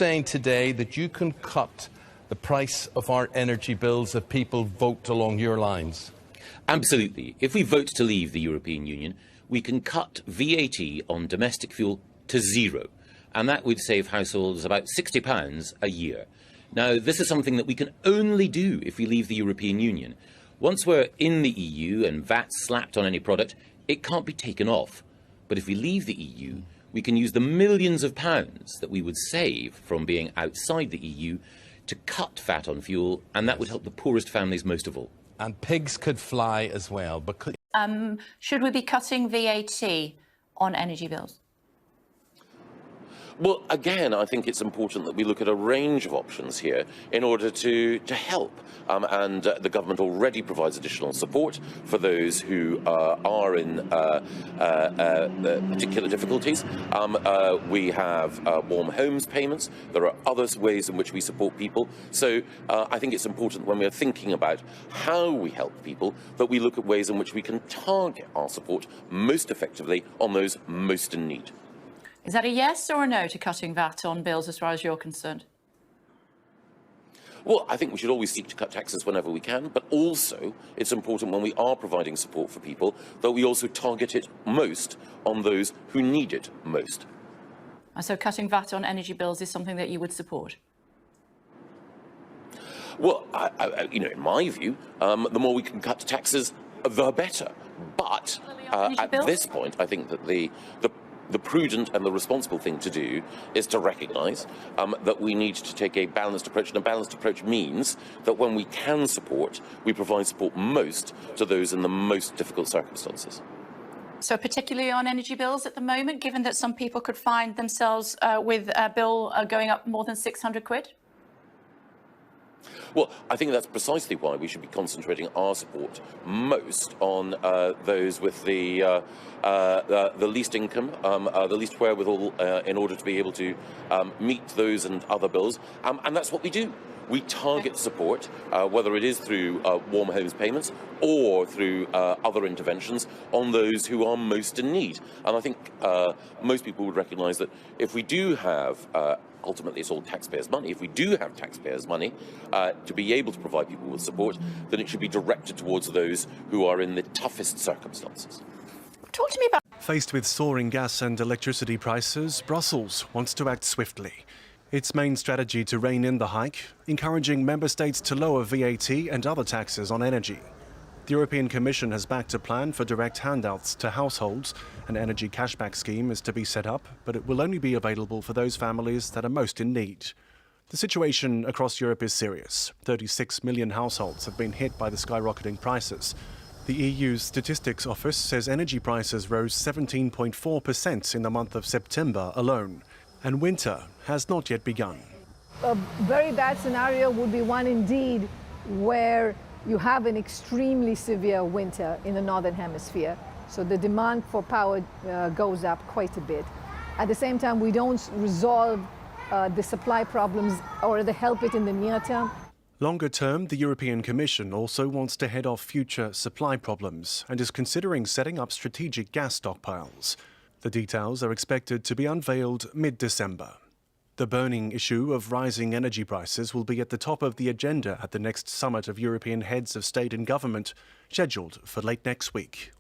saying today that you can cut the price of our energy bills if people vote along your lines? Absolutely. If we vote to leave the European Union, we can cut VAT on domestic fuel to zero, and that would save households about £60 a year. Now, this is something that we can only do if we leave the European Union. Once we're in the EU and VAT's slapped on any product, it can't be taken off. But if we leave the EU, we can use the millions of pounds that we would save from being outside the EU to cut VAT on fuel, and that would help the poorest families most of all. And pigs could fly as well. Should we be cutting VAT on energy bills? Well, again, I think it's important that we look at a range of options here in order to help. And the government already provides additional support for those who are in particular difficulties. We have warm homes payments. There are other ways in which we support people. So I think it's important when we're thinking about how we help people that we look at ways in which we can target our support most effectively on those most in need. Is that a yes or a no to cutting VAT on bills as far as you're concerned? Well, I think we should always seek to cut taxes whenever we can, but also it's important when we are providing support for people that we also target it most on those who need it most. And so cutting VAT on energy bills is something that you would support? Well, in my view, the more we can cut taxes, the better. But at this point, I think that the prudent and the responsible thing to do is to recognise that we need to take a balanced approach, and a balanced approach means that when we can support, we provide support most to those in the most difficult circumstances. So particularly on energy bills at the moment, given that some people could find themselves with a bill going up more than 600 quid? Well, I think that's precisely why we should be concentrating our support most on those with the least income, the least wherewithal in order to be able to meet those and other bills. And that's what we do. We target support, whether it is through warm homes payments or through other interventions, on those who are most in need. And I think most people would recognise that if we do have ultimately, it's all taxpayers' money. If we do have taxpayers' money to be able to provide people with support, then it should be directed towards those who are in the toughest circumstances. Talk to me about... Faced with soaring gas and electricity prices, Brussels wants to act swiftly. Its main strategy to rein in the hike, encouraging member states to lower VAT and other taxes on energy. The European Commission has backed a plan for direct handouts to households. An energy cashback scheme is to be set up, but it will only be available for those families that are most in need. The situation across Europe is serious. 36 million households have been hit by the skyrocketing prices. The EU's Statistics Office says energy prices rose 17.4% in the month of September alone, and winter has not yet begun. A very bad scenario would be one indeed where you have an extremely severe winter in the Northern Hemisphere. So the demand for power goes up quite a bit. At the same time, we don't resolve the supply problems or help it in the near term. Longer term, the European Commission also wants to head off future supply problems and is considering setting up strategic gas stockpiles. The details are expected to be unveiled mid-December. The burning issue of rising energy prices will be at the top of the agenda at the next summit of European heads of state and government, scheduled for late next week.